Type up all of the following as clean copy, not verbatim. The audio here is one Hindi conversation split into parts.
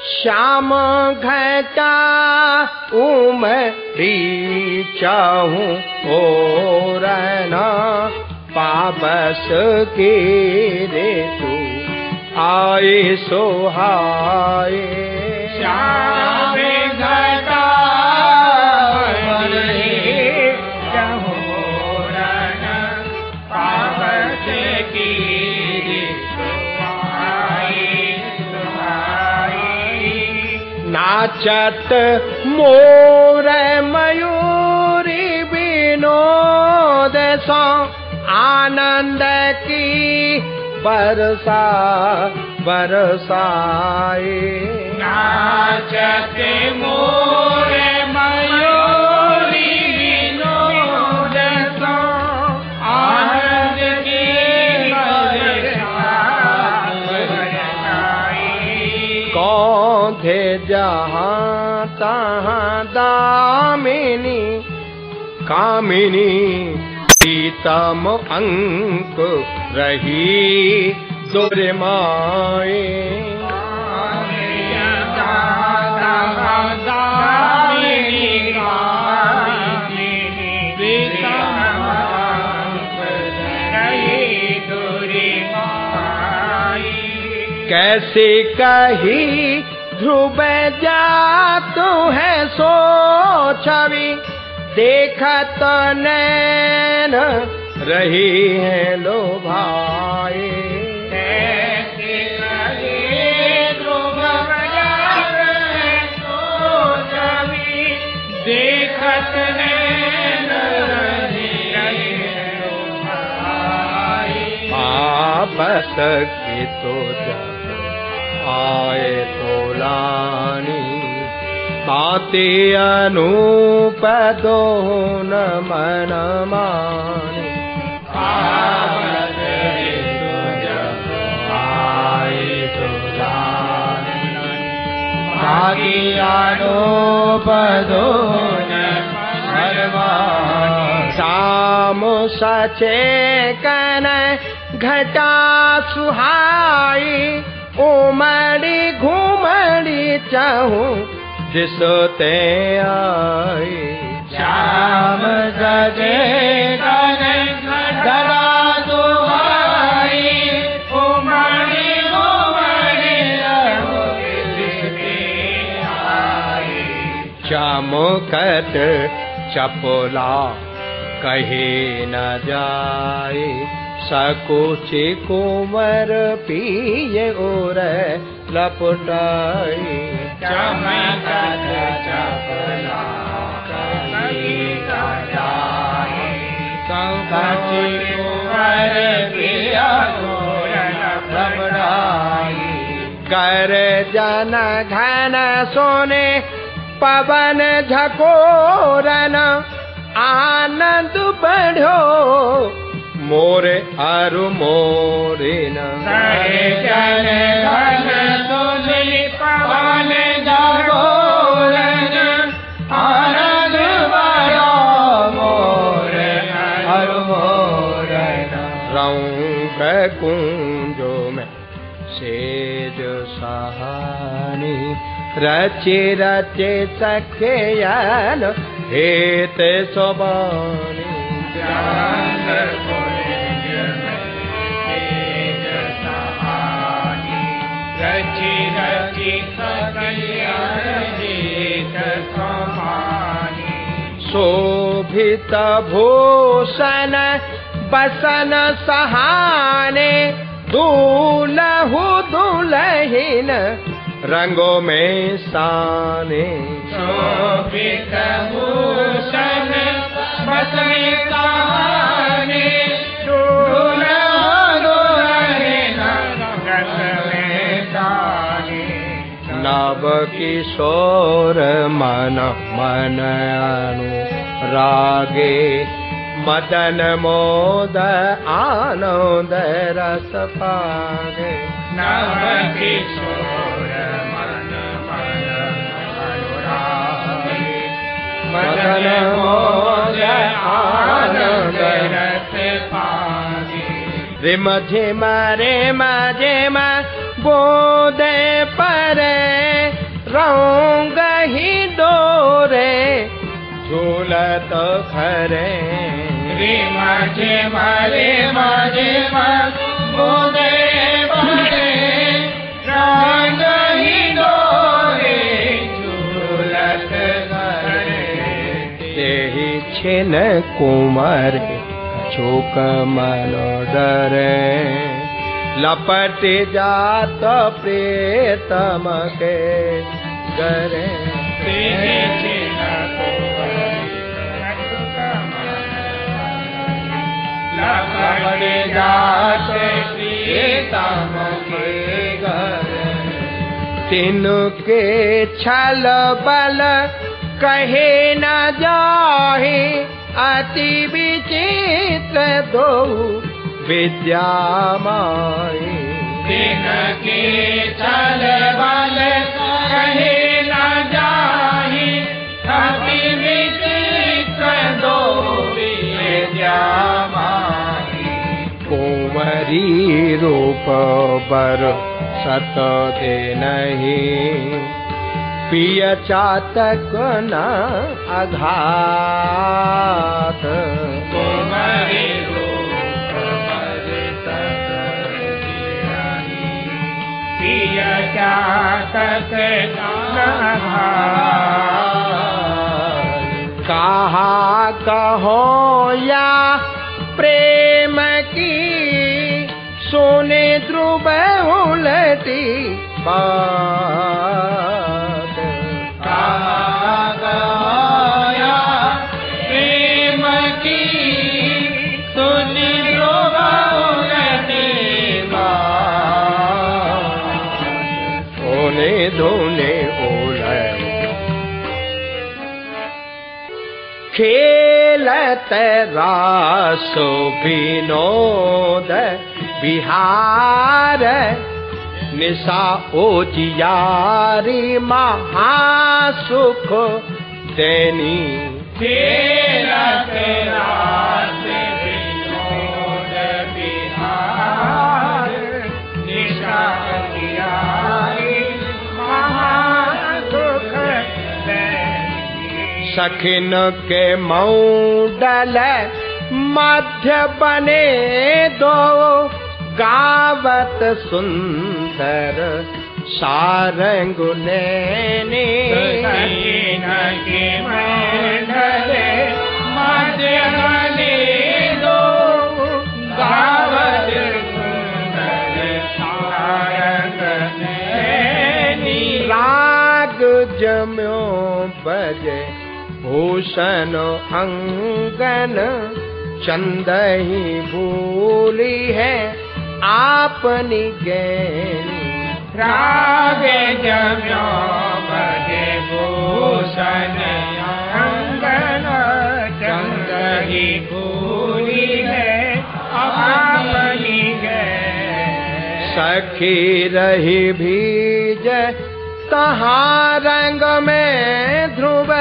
श्याम घटा उमरी चाहूं और न पाबस के रे तू आए सोहाए। श्याम घटा नाचत मोर मयूरी विनोद सो आनंद की बरसा बरसाए। नाचत मोर मयूरी विनोद सो आनंद की बरसा बरसाए। कौन थे जहाँ तहाँ दामिनी कामिनी सीतम अंक रही दुर्माए। कैसे कही ध्रुव जात है सो छवि देखत नैन रही है लो भाई। कैसे कही ध्रुव जात है सो छवि देखत नैन रही है लो भाई। वापस के तो जब आए तो लानी बातें अनूप दोन मन माने। वापस के तो जब आए तो लानी बातें अनूप दोन मन माने। शाम सचे कन घटा सुहाई उमड़ी घूमड़ी चाहूं जिस ते आई। श्याम सजे कन घटा सुहाई उमड़ी घूमड़ी चाहूं जिस ते आई। चमकत चपला कहे न जाए सकुच कुंवर पिए और लपटाई। चमकत चपला कहे न जाए सकुच कुंवर पिए और लपटाई। कर जन घन सोने पवन झकोरन आनंद बढ़ो मोरे अरु मोरे न। जन घन सोने पवन झकोरन आनंद बढ़ो मोरे अरु मोरे न। रंग कुंजो में सेज सहानी रचे रचे सखयन हेत सोबानी। रची रची शोभित भूषण बसन सहाने दूल्हु दुल्हिन रंगों में साने। शोभित भूषण बसन सहाने दूल्हु दुल्हिन रंगों में साने। नव किशोर मन मन अनुरागे मदन मोद आनंद रस पागे। नव किशोर मन मन अनुरागे मदन मोद आनंद रस पागे। रिम झिम बोदे परे रंग ही डोरे झूलत खरे रे माझे बोले बड़े रंग ही डोरे झूलत खरे तेहि छिन कुमार छोक मनो डरे लपट जात प्रेतम के करे लपट जात प्रेतम के करे तिनके छल बल कहे न जाहे अति विचित्र दो विद्या माई तिनके छल बल कहे न जाहि अति विचित्र दो विद्या माई कुंवरी रूप बर सत दे नहीं पिय चातक न अघात कुंवरी चातक कहा कहो या प्रेम की सोने ध्रुव उलटी बात कहा कहो या प्रेम की सोने ध्रुव उलटी धोने ओले खेलत रासो विनोद बिहार निशा ओजियारी महासुख देनी खेलत रास विनोद बिहार निशा सखिन के मौडल मध्य बने दो गावत सुंदर सारंग नैने सखिन के मौडल मध्य बने दो गावत सुंदर सारंग नैनी राग जम्यो बजे भूषण अंगन चंद ही भूली है आपनी गैनी राग जम्यो बजे भूषण अंगन चंद ही भूली है आपनी गैनी सखी रही भीज तहाँ रंग में ध्रुव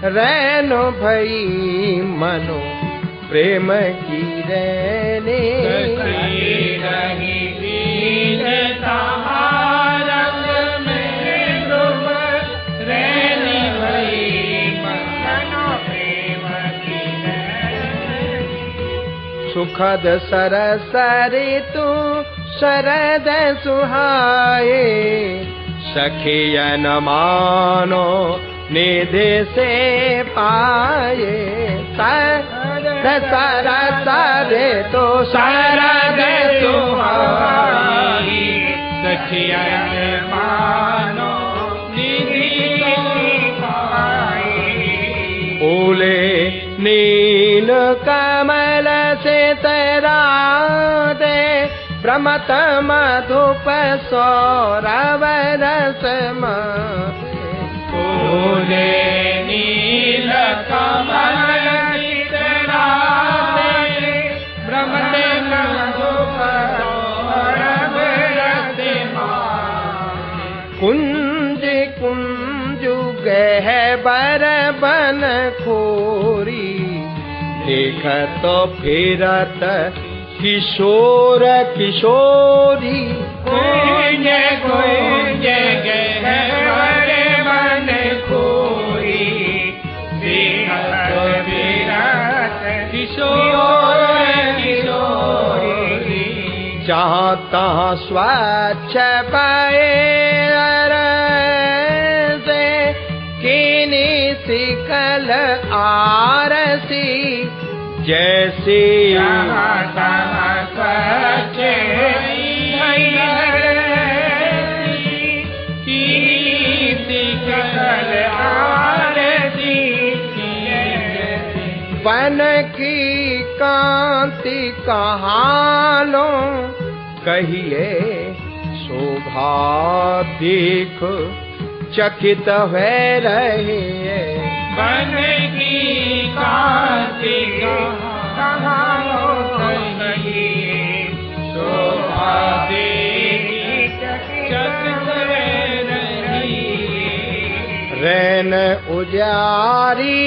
रैनो भई मनो प्रेम की रैने रही बीज तहाँ रंग में ध्रुव रैनी भई मनो प्रेम की रैने सुखद सरस ऋतु शरद सुहाए सखियन मानो निधि से पाए सारे तो शरद सुहाई सखियन मानो निधि से पाए ओले नील कमल से तेरा दे प्रमत मधुप सौरव रस ओले नील कमल प्रमत मधुप सौरभ रस कुंज कुंज गहबर बन खोरी देखत फिरत किशोर किशोरी कुंज कुंज गहबर तहाँ स्वच्छ पैर से कीनी सिकल आरसी जैसी स्वच्छ बन की कांति कहाँ लो कहिए शोभा देख चकित हुए रहे बन की कांति कहाँ लो कहिए शोभा देख चकित हुए रहे रैन उजारी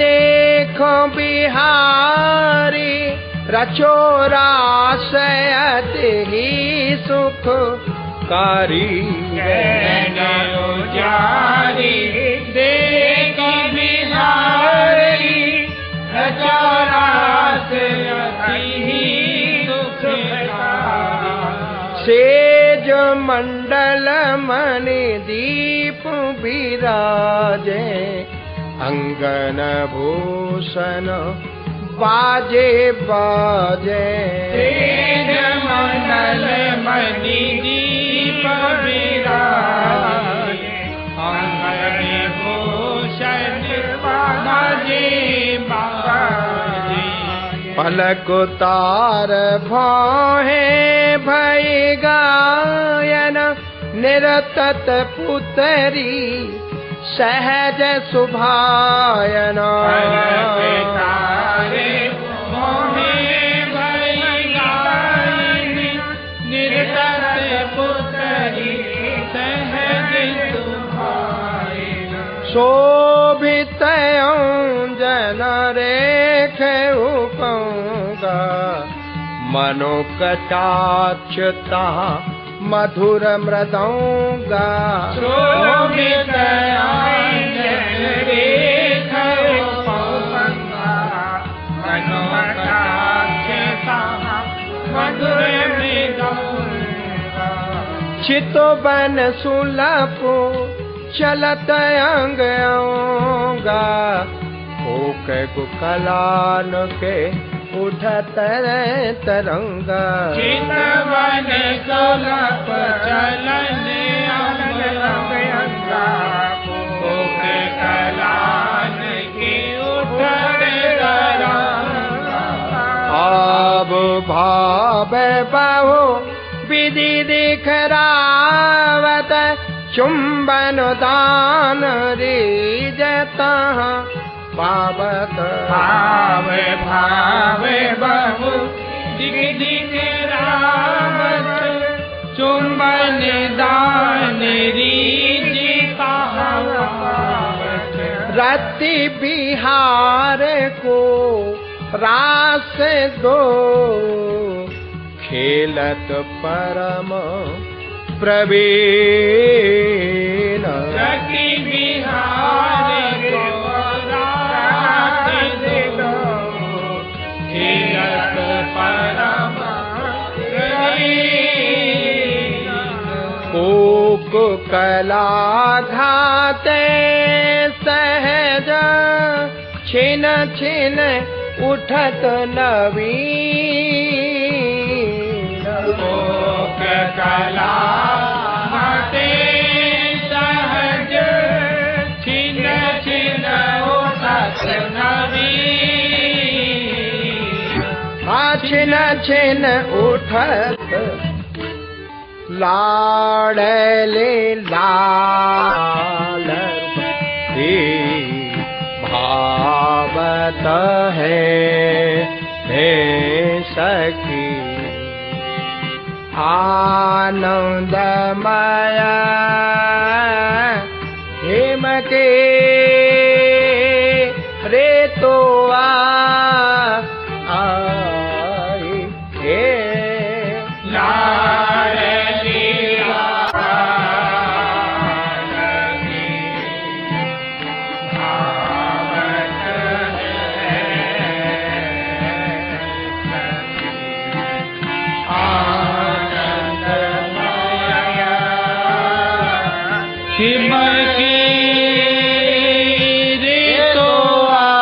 देखो बिहारी रचो रासयत ही सुख कारी रैन उजारी देखो बिहारी रचो रासयत ही सुख कारी सेज मंडल मणि दीप विराजे अंगन भूषण बाजे बाजे तेज मंडल मणि दीप विराजे अंगन भूषण बाजे बाजे पलक तार भौहे भय गायन निरतत पुतरी सहज सुभायन तारे मोहे भय गायन निरतत पुतरी सहज सुभायन शोभित जन रेख उपंगा मनोकटाक्षता मधुर मृदंगा शोभित रेख उपंगा मनोकटाक्षता मधुर मृदंगा चितवन सुलभो चलत अंगा कोक कुकलान के उठत तरंगा चितवन सुलभ चलन अंगा कोक कलान के उठत तरंगा आब भाव बहु विधि दिखरावत चुंबन दान रीजता पावत भावे भावे बहु दिख दिख रावत चुंबन दान रीजिता पावत रति बिहार को रास दो खेलत परम प्रवीण रति बिहार को रास दो खेलत परम प्रवीण कोक कला घाते सहज छिन छिन उठत नवीन कोक कला घाते सहज छिन छिन उठत नवीन छिन छिन उठत लाडले लाल हे भावत है सखी आनंदमय हेम के रे तो आई हे हिम की ऋतु आई,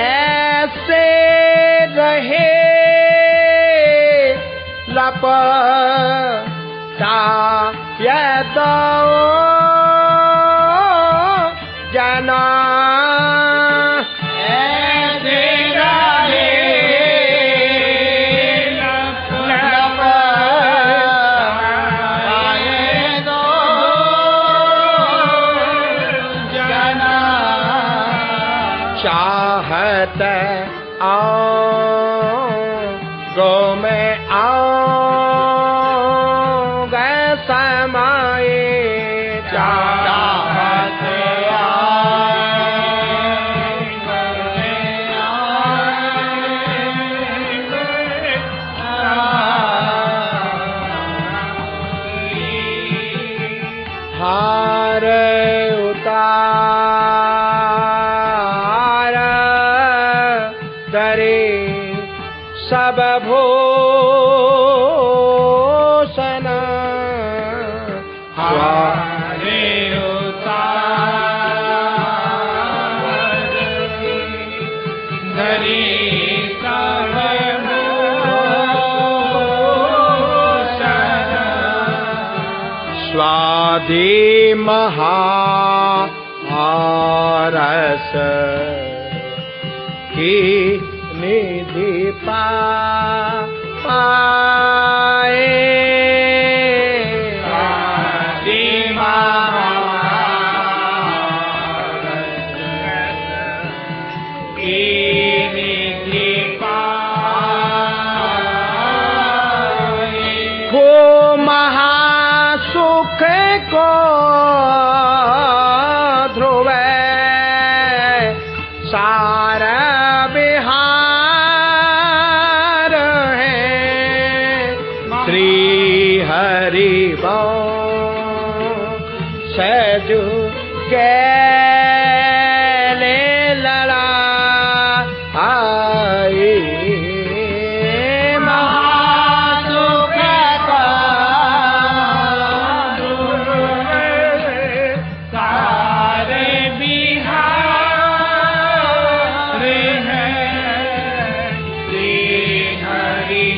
ऐसे रहे लपटा ये दो जना, ऐसे रहे लपटा ये दो जना, चाहत आओ गो में आओ गए समाए, चाहत हार उतार दरे सब भूषण, हारे उतार धरी सब भूषण, स्वाधि महारस की निधि पाए, स्वाधि महारस की निधि पाए, वो महासुख को ध्रुव सार बिहार है, श्री हरि सजु गैले लड़ा आई, महासुख का सारे बिहार है, श्री हरि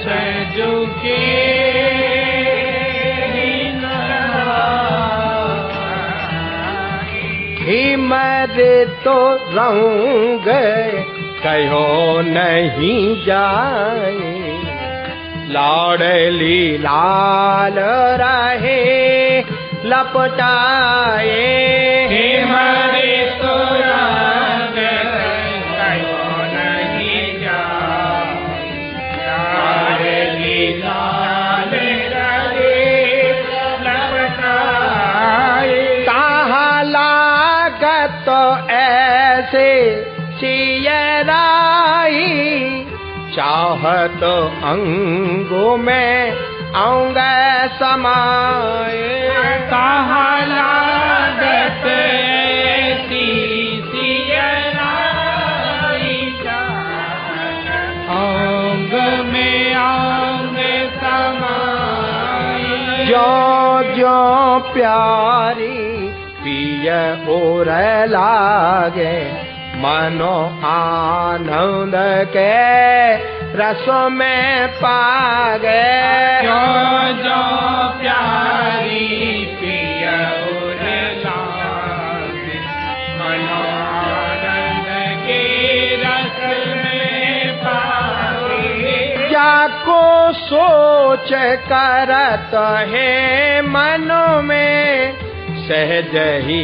सजु के हिमर तो रंग कहो नहीं जाए, लाडली लाल रहे लपटाए, हिमरे तो रंग कहो नहीं जाए, लाल रहे लपटाए, कहाँ लागत ऐसे चियराई, चाहत अंगों में आऊंग समाए, कहाँ लागत ऐसी सियराई, अंग में अंग समाए, जो जो प्यारी पिय और लागे, मनो आनंद के रस में पागे, जो जो प्यारी पिय और लागे, मनो आनंद के रस में पागे, जाको सोच करत है मन में, सहज ही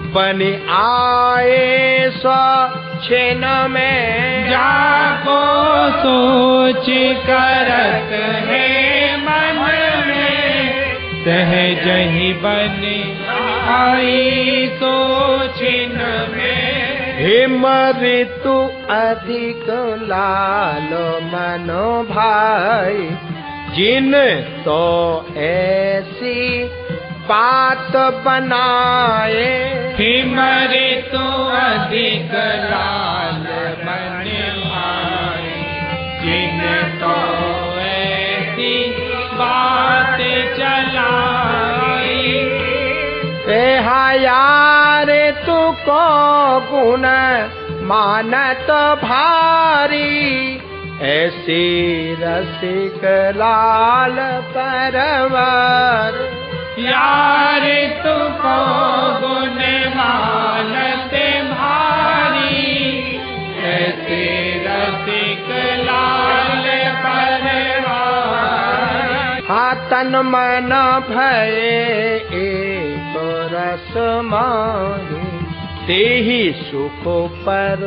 बन आए स्वच्छन में, जाको सोच करत है मन में, सहज ही बन आई सोचिन में, हिम ऋतु अधिक लाल मन भाई, जिन तो ऐसी बात बनाए, हिम ऋतु अधिक लाल मन भाई, जिन तो बात चलाई। यार तू को गुण मानत भारी, ऐसी रसिक लाल परवर। यार तुको गुण मानते भारी, ऐसे रसिक लाल परवार। तन मन भये एक रस माही, तेहि सुख पर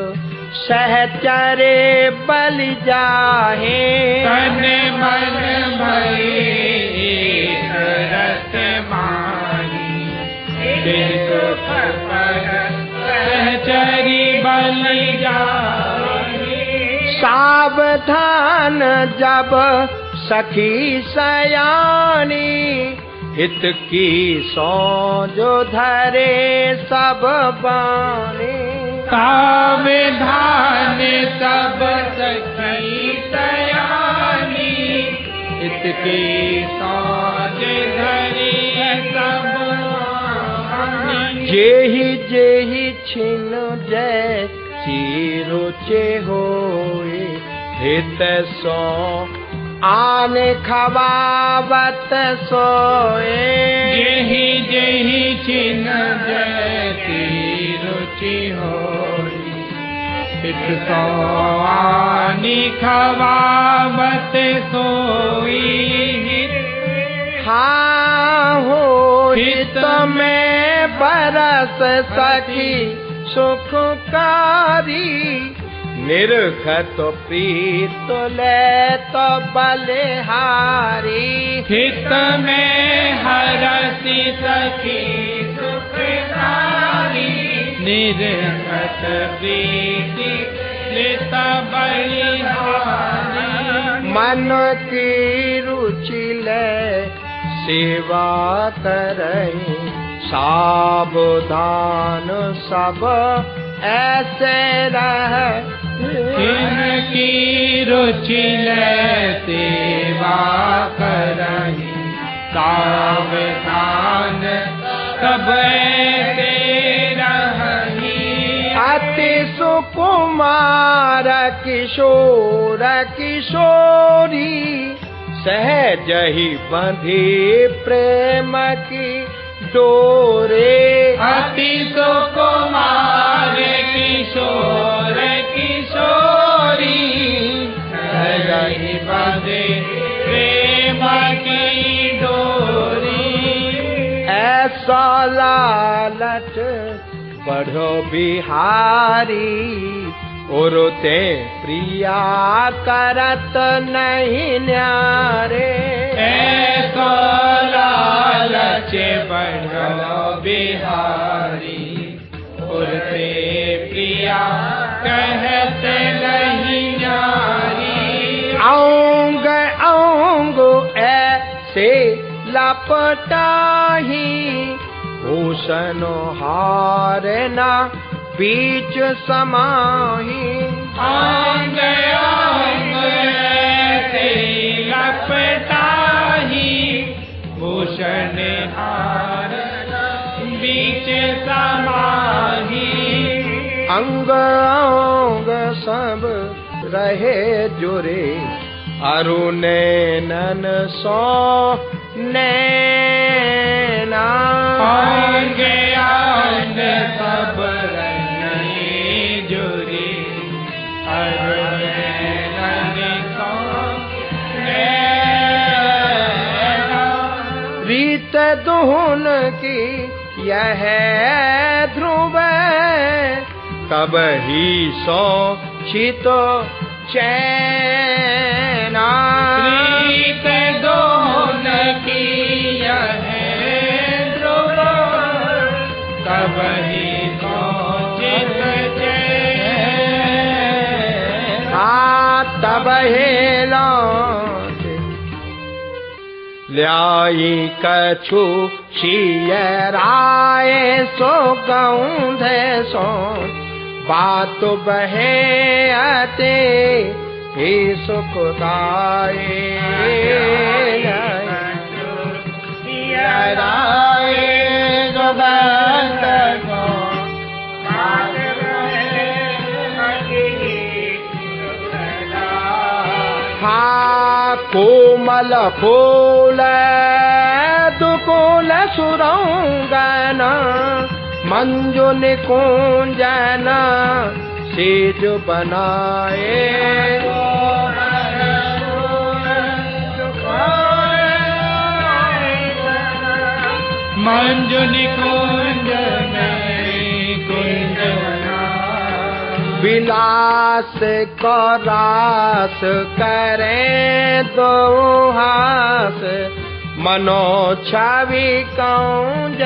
सहचरे बलि जाहे। तन मन भये एक रस माही, तेहि सुख पर सहचरी बलि जाहे। सावधान जब सखी सयानी, हित की सौजो धरे सब बानी। सावधान सब सखी सयानी, हित की सौज धरे सब बानी। जेहि छिन जैसी रुचि होए, हित सो आन खवावत सोए। जेहि जेहि छिन जैसी रुचि होई, हित सो आनि खवावत सोई। हाँ हो हित में बरस सखी सुखकारी, निर्घत प्रीत ले तो बलिहारी। हित में हरसि सखी सुखकारी, निर्घत प्रीति लेत बलिहारी। मन की रुचि ले सेवा करई, सावधान सब ऐसे रह। जिनकी रुचि ले सेवा करहि, सावधान सब ऐसे रहहि। अति सुकुमार किशोर किशोरी, सहज ही बंधी प्रेम की डोरे। अति सुकुमार किशोर किशोरी, सहज ही बंधे प्रेम की डोरी। ऐसा लालच बढ़ो बिहारी, और ते प्रिया करत नहीं न्यारे। ऐसा लालच बढ़ो बिहारी, और ते प्रिया कहत नहीं न्यारी। औंग औंग ऐसे लपटाही, भूषण हार ना बीच समाही। अंग अंग ऐसे लपटाही, भूषण हार बीच समाही। अंग अंग सब रहे जुरे, अरु नैनन सो नैना। अंग अंग सब रहे जुरे, अरु नैनन सो नैना। रीत दुहुन की यह ध्रुव, कब ही सो छितो चैना। प्रीत दोहन की यह ध्रुव, कब ही चित चैना। तब हेलो ल्याई कछु शियराए, सो गौंधे सो बात बहे अते ही सुखदाए। कराए जो भक्त को बात रहे हा कोमल फूल दुकुल सुरंगन मंजु निकुंजन सेज बनाए मंजु निकुंजन कुंज विलास को रास करें दो हास मनो छवि कौंज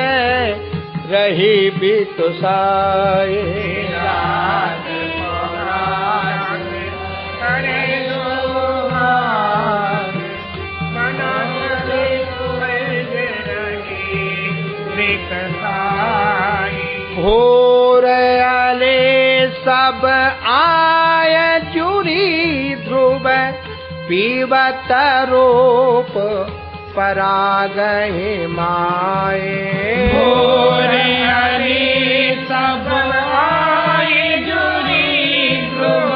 रही भी तो साए रास को रास करे दो हास मनो छवि कौंज रही भी तो साए भोर आले सब आय जुरी ध्रुव पीवत रूप परागहि माए भोर आले सब आय जुरी ध्रुव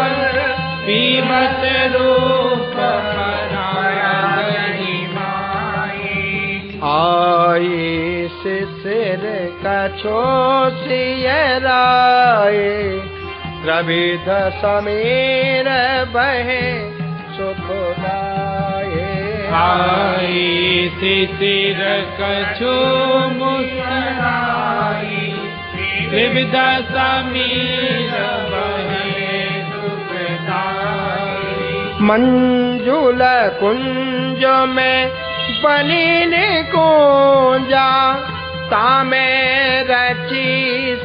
पीवत रूप परागहि माए आई सिर कछो सियराए प्रविध समीर बहे सुखदाए आई सिर कछो मुस्कुराई विविध समीर बहे सुखदाई मंजुल कुंज में बलिन कुंजा तामे रची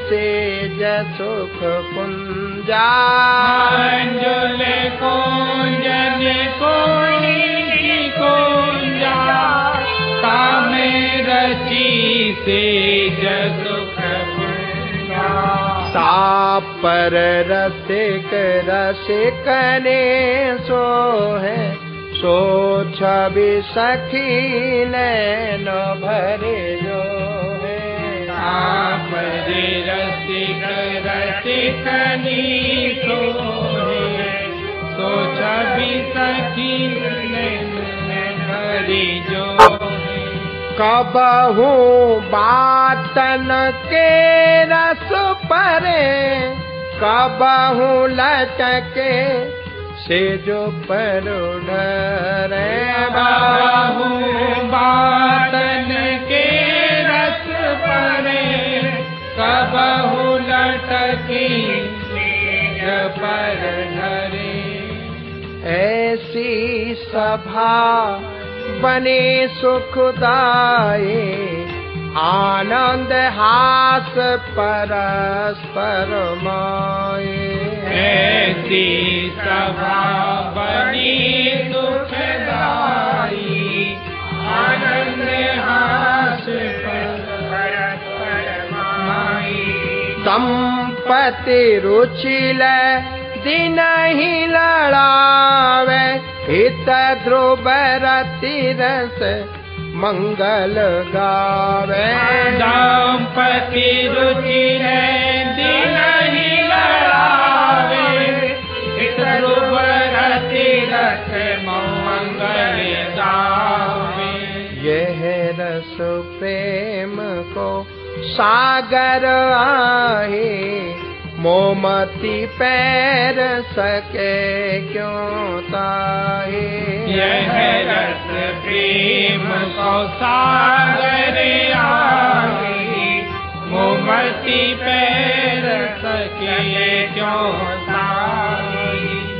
से सुख कुंजा मंजुल कुंजन कुंजा तामे रची से सुख कुंजा तापर रसिक रसिक ने सो है सो छवि सखी नैन भरे जो है तापरे रसिक रसिक नीसो है सो छवि सखी नैन भरी जो है कबहू बातन के रस परे कबहू लटके से जो पर डरे बाहु बातन के रस परे कबहु लटकी पर धरे ऐसी सभा बने सुखदाये आनंद हास परस्पर माए ऐसी सभा बनी सुखदाई आनंद हास परस्पर माई दंपति रुचिल दिन ही लड़ावे हित ध्रुव रति रस मंगल गावे दंपति रुचिल दिन ही लड़ावे हित ध्रुव रति रस मंगल गावे यह रस प्रेम को सागर आहे मोमती पैर सके क्यों ताहे यह रस प्रेम को सागर आहे मोमती पैर सके क्यों ताहे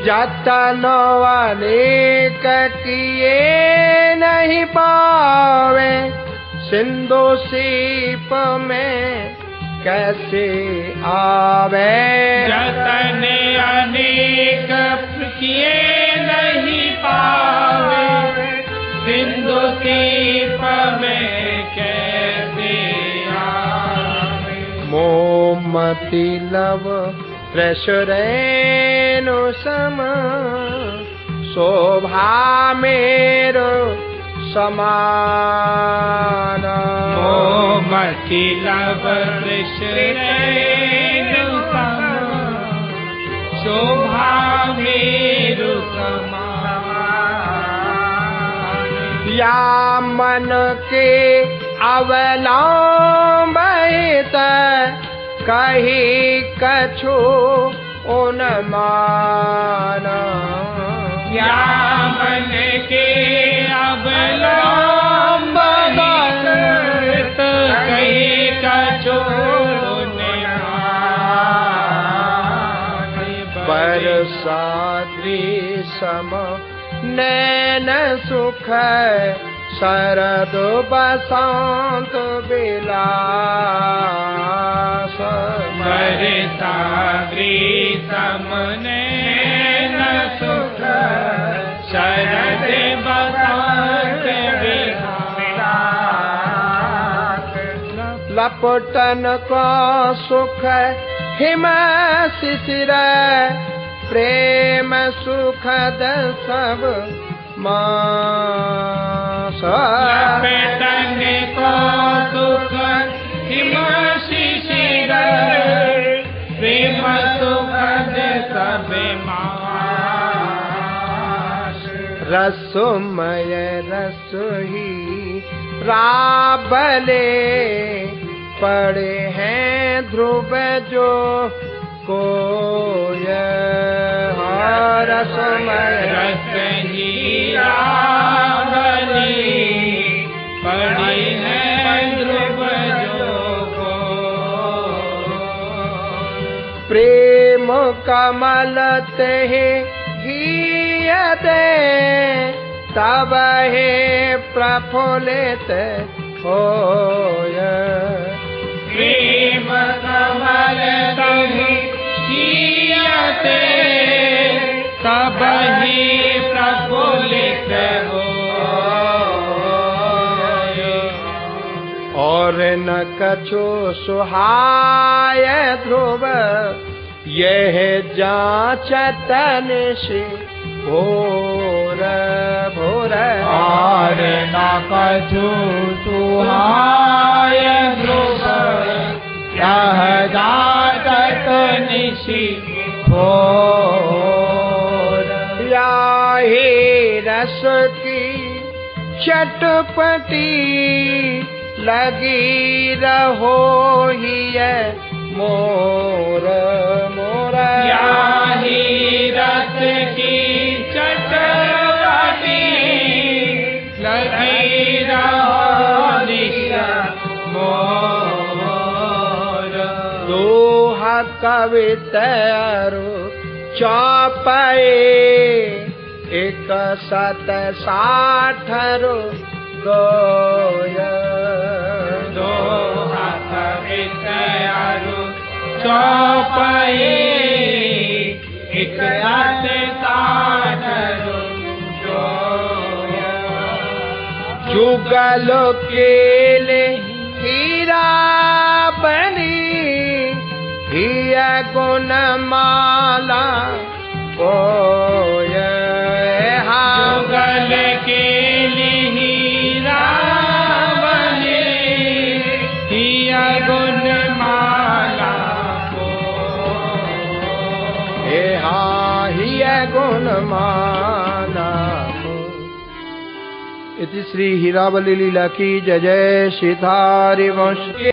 जतन अनेक किए नहीं पावे सिंधु सीप में कैसे आवे जतन अनेक किए नहीं पावे सिंधु सीप में कैसे आवे मोमती लव प्रसुरेनु सम शोभा मेरो समान मोमति लव वृष रेणु सम शोभा मेरु समान या मन के अवलंबित कही कछु उन्मान या मन के अवलंबित कही कछु उन्मान बरसाती सम नैन सुख शरद बसंत विलास बरसाती सम नैन सुख शरद बसंत विलास लपटन को सुख हिम शिशिर प्रेम सुखद सब मास लपटन को सुख हिम शिशिर प्रेम सुखद सब मास रसमय रस ही राबले पड़े हैं ध्रुव जो कोय रसमय रस ही राबले पड़े हैं ध्रुव जो कोय प्रेम कमल ते हियते तब हे प्रफुल्लित होय प्रेम कमल हियते तब ही प्रफुल्लित होय और न कछु सुहाय ध्रुव यह जांचतन से भोर भोर और न कछु सुहाय ध्रुव यह जांचत निशि भोर या ही रस की चटपटी लगी रहो ही मोर मोर या ही रस की चटपटी लगी रहो निशा मोर दोहा कवितरु चौपाए एक 760 दोय दोहा कवितरु चौपाए एक 760 दोय जुगल केले हीरा बनी हिया गुण माला कोय जुगल केले हीरा बनी हिया गुण माला हिया गुण माला इति श्री हीरावली लीला की जय जय सीतारि वंश।